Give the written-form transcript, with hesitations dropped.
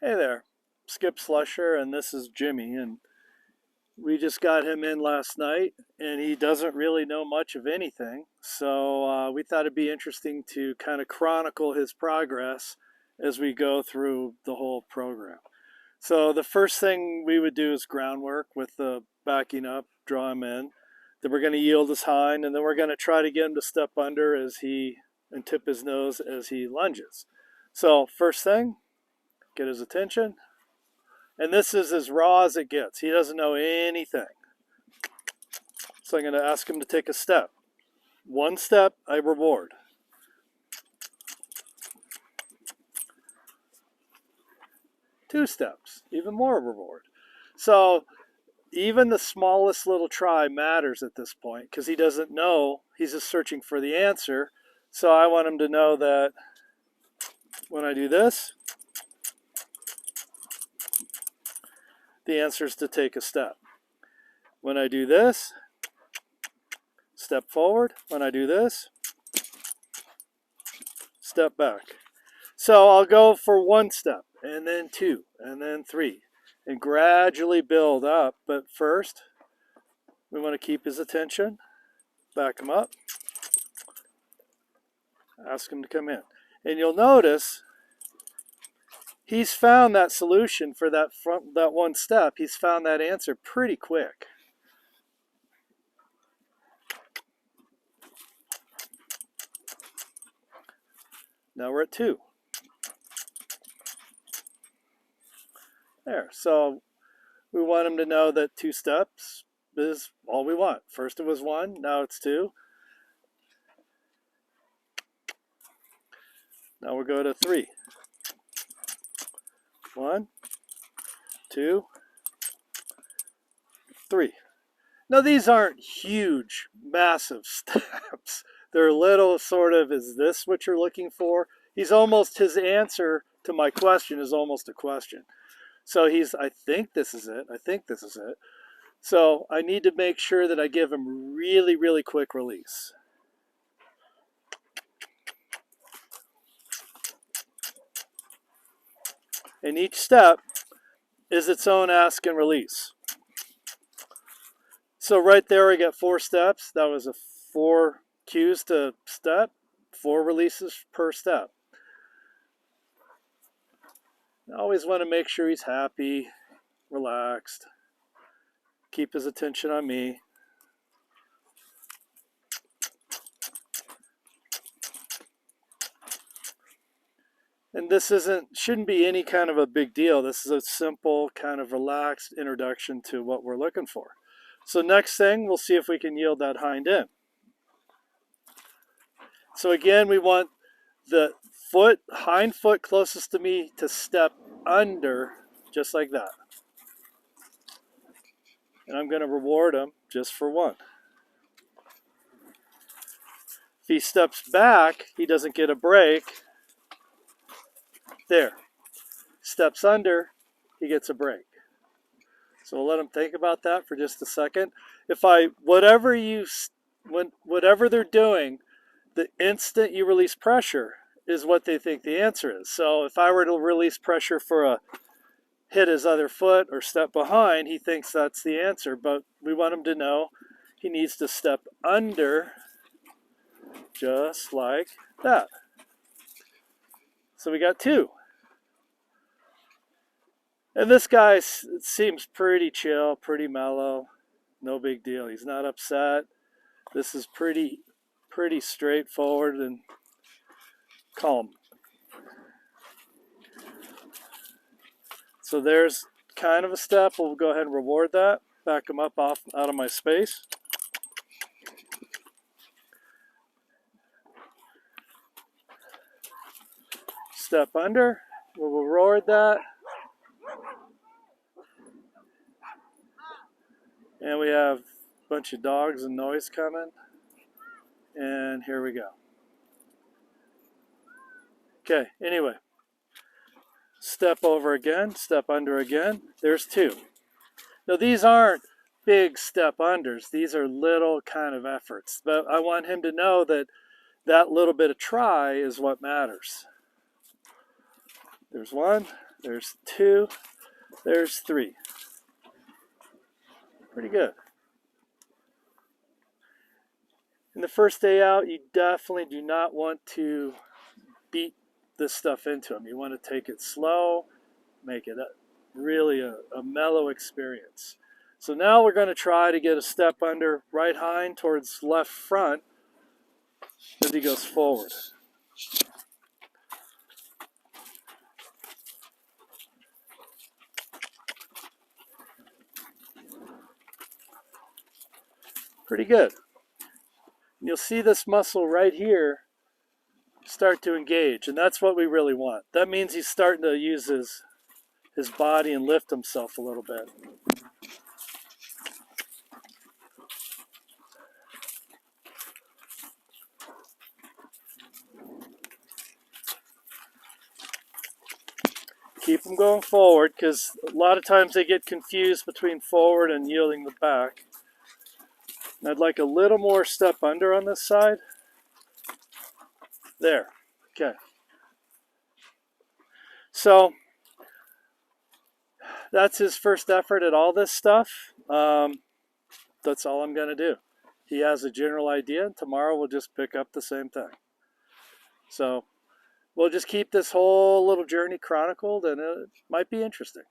Hey there, Skip Slusher, and this is Jimmy, and we just got him in last night, and he doesn't really know much of anything, so we thought it'd be interesting to kind of chronicle his progress as we go through the whole program. So the first thing we would do is groundwork with the backing up, draw him in. Then we're going to yield his hind, and then we're going to try to get him to step under and tip his nose as he lunges. So first thing, get his attention. And this is as raw as it gets. He doesn't know anything. So I'm going to ask him to take a step. One step, I reward. Two steps, even more reward. So even the smallest little try matters at this point because he doesn't know. He's just searching for the answer. So I want him to know that when I do this, the answer is to take a step. When I do this, step forward. When I do this, step back. So I'll go for one step, and then two, and then three, and gradually build up. But first, we want to keep his attention, back him up, ask him to come in. And you'll notice he's found that solution for that one step. He's found that answer pretty quick. Now we're at two. There. So we want him to know that two steps is all we want. First it was one, now it's two. Now we'll go to three. One, two, three. Now these aren't huge, massive steps. They're little sort of, is this what you're looking for? His answer to my question is almost a question. So I think this is it. I think this is it. So I need to make sure that I give him really, really quick release. And each step is its own ask and release. So right there I got 4 steps. That was 4 cues to step, 4 releases per step. I always want to make sure he's happy, relaxed, keep his attention on me. And this shouldn't be any kind of a big deal. This is a simple kind of relaxed introduction to what we're looking for. So next thing, we'll see if we can yield that hind in. So again, we want the hind foot closest to me to step under, just like that. And I'm going to reward him just for one. If he steps back, he doesn't get a break. There. Steps under, he gets a break. So we'll let him think about that for just a second. Whatever they're doing, the instant you release pressure is what they think the answer is. So if I were to release pressure for a hit his other foot or step behind, he thinks that's the answer. But we want him to know he needs to step under just like that. So we got 2. And this guy seems pretty chill, pretty mellow. No big deal. He's not upset. This is pretty straightforward and calm. So there's kind of a step. We'll go ahead and reward that. Back him up out of my space. Step under. We'll reward that. And we have a bunch of dogs and noise coming. And here we go. Okay, anyway. Step over again, step under again. There's 2. Now these aren't big step unders. These are little kind of efforts. But I want him to know that that little bit of try is what matters. There's 1, There's 2. There's 3. Pretty good. In the first day out, you definitely do not want to beat this stuff into them. You want to take it slow, make it really a mellow experience. So now we're going to try to get a step under right hind towards left front as he goes forward. Pretty good. And you'll see this muscle right here start to engage, and that's what we really want. That means he's starting to use his body and lift himself a little bit. Keep them going forward, because a lot of times they get confused between forward and yielding the back. And I'd like a little more step under on this side. There. Okay. So that's his first effort at all this stuff. That's all I'm going to do. He has a general idea, and tomorrow we'll just pick up the same thing. So we'll just keep this whole little journey chronicled, and it might be interesting.